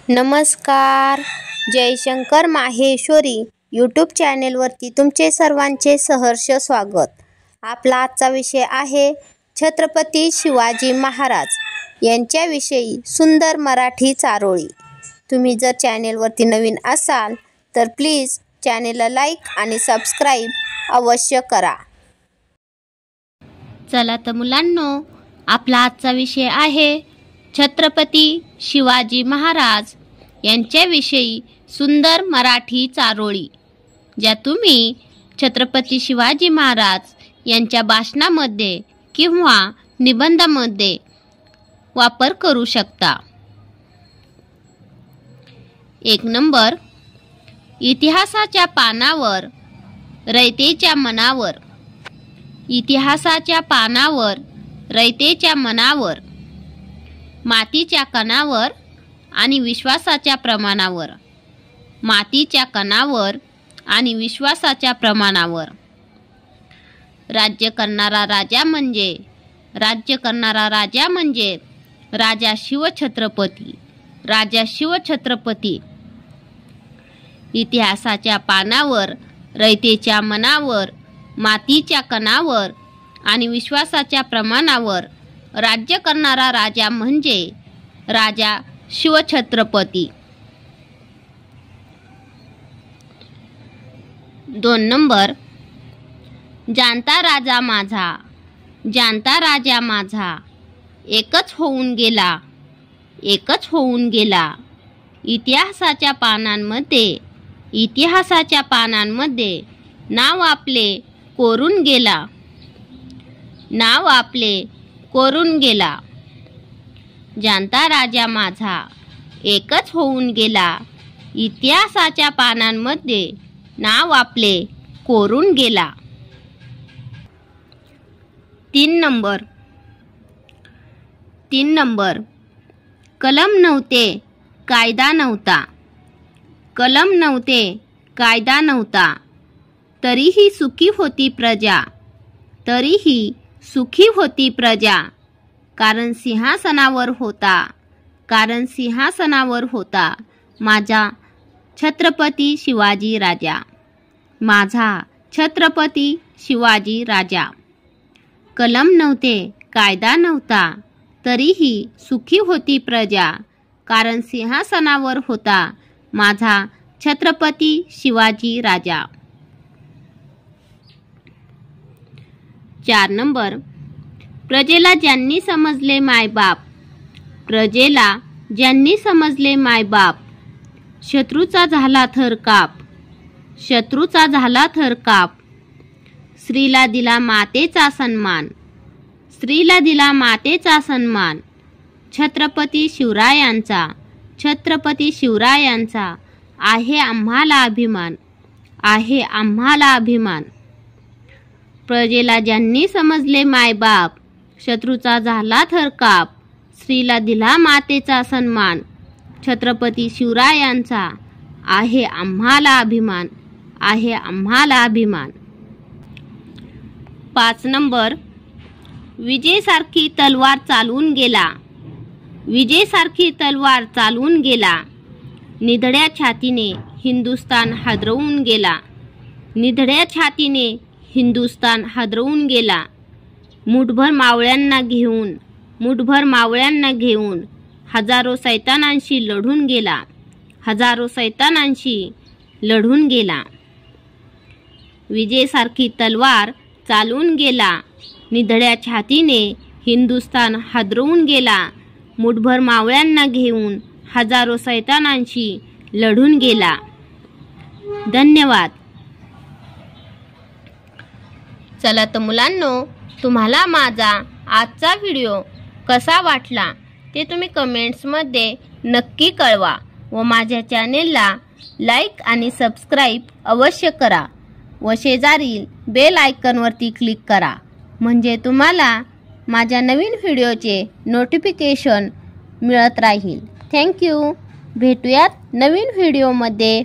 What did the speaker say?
नमस्कार. जयशंकर माहेश्वरी यूट्यूब चॅनेलवरती तुमचे सर्वांचे सहर्ष स्वागत. आपला आजचा विषय आहे छत्रपती शिवाजी महाराज यांच्याविषयी सुंदर मराठी चारोळी. तुम्ही जर चॅनेलवरती नवीन असाल तर प्लीज चॅनेलला लाईक आणि सबस्क्राईब अवश्य करा. चला तर मुलांनो, आपला आजचा विषय आहे छत्रपती शिवाजी महाराज यांच्याविषयी सुंदर मराठी चारोळी, ज्या तुम्ही छत्रपती शिवाजी महाराज यांच्या भाषणामध्ये किंवा निबंधामध्ये वापर करू शकता. 1 नंबर, इतिहासाच्या पानावर रयतेच्या मनावर. इतिहासाच्या पानावर रयतेच्या मनावर, मातीच्या कणावर आणि विश्वासाच्या प्रमाणावर. मातीच्या कणावर आणि विश्वासाच्या प्रमाणावर. राज्य करणारा राजा म्हणजे राजा शिवछत्रपती. राजा शिवछत्रपती. इतिहासाच्या पानावर रयतेच्या मनावर, मातीच्या कणावर आणि विश्वासाच्या प्रमाणावर राज्य करणारा राजा म्हणजे राजा शिवछत्रपती. 2 नंबर, जाणता राजा माझा, जाणता राजा माझा, एकच होऊन गेला, एकच होऊन गेला. इतिहासाच्या पानांमध्ये नाव आपले कोरून गेला, नाव आपले कोरून गेला. जाणता राजा माझा एकच होऊन गेला, इतिहासाच्या पानांमध्ये नाव आपले कोरून गेला. 3 नंबर, कलम नव्हते कायदा नव्हता, कलम नव्हते कायदा नव्हता, तरीही सुखी होती प्रजा, तरीही सुखी होती प्रजा. कारण सिंहासनावर होता माझा छत्रपती शिवाजी राजा, माझा छत्रपती शिवाजी राजा. कलम नव्हते कायदा नव्हता, तरीही सुखी होती प्रजा, कारण सिंहासनावर होता माझा छत्रपती शिवाजी राजा. 4 नंबर, प्रजेला ज्यांनी समजले मायबाप, प्रजेला ज्यांनी समजले मायबाप, शत्रूचा झाला थर काप, शत्रूचा झाला थर काप. स्त्रीला दिला मातेचा सन्मान, स्त्रीला दिला मातेचा सन्मान. छत्रपती शिवरायांचा, छत्रपती शिवरायांचा आहे आम्हाला अभिमान, आहे आम्हाला अभिमान. प्रजेला ज्यांनी समजले मायबाप, शत्रूचा झाला थर काप, स्त्रीला दिला मातेचा सन्मान. छत्रपती शिवरायांचा आहे आम्हाला अभिमान, आहे आम्हाला अभिमान. 5 नंबर, विजेसारखी तलवार चालवून गेला, विजेसारखी तलवार चालवून गेला. निधड्या छातीने हिंदुस्तान हादरवून गेला, निधड्या छातीने हिंदुस्तान हादरवून गेला. मुठभर मावळ्यांना घेऊन हजारो सैतानांशी लढून गेला, हजारो सैतानांशी लढून गेला. विजेसारखी तलवार चालवून गेला, निधड्या छातीने हिंदुस्तान हादरवून गेला. मुठभर मावळ्यांना घेऊन हजारो सैतानांशी लढून गेला. धन्यवाद. चला तर मुलांनो, तुम्हाला माझा आजचा व्हिडिओ कसा वाटला ते तुम्ही कमेंट्समध्ये नक्की कळवा व माझ्या चॅनेलला लाईक आणि सबस्क्राईब अवश्य करा व शेजारील बेल आयकॉनवरती क्लिक करा, म्हणजे तुम्हाला माझ्या नवीन व्हिडिओचे नोटिफिकेशन मिळत राहील. थँक्यू. भेटूयात नवीन व्हिडिओमध्ये.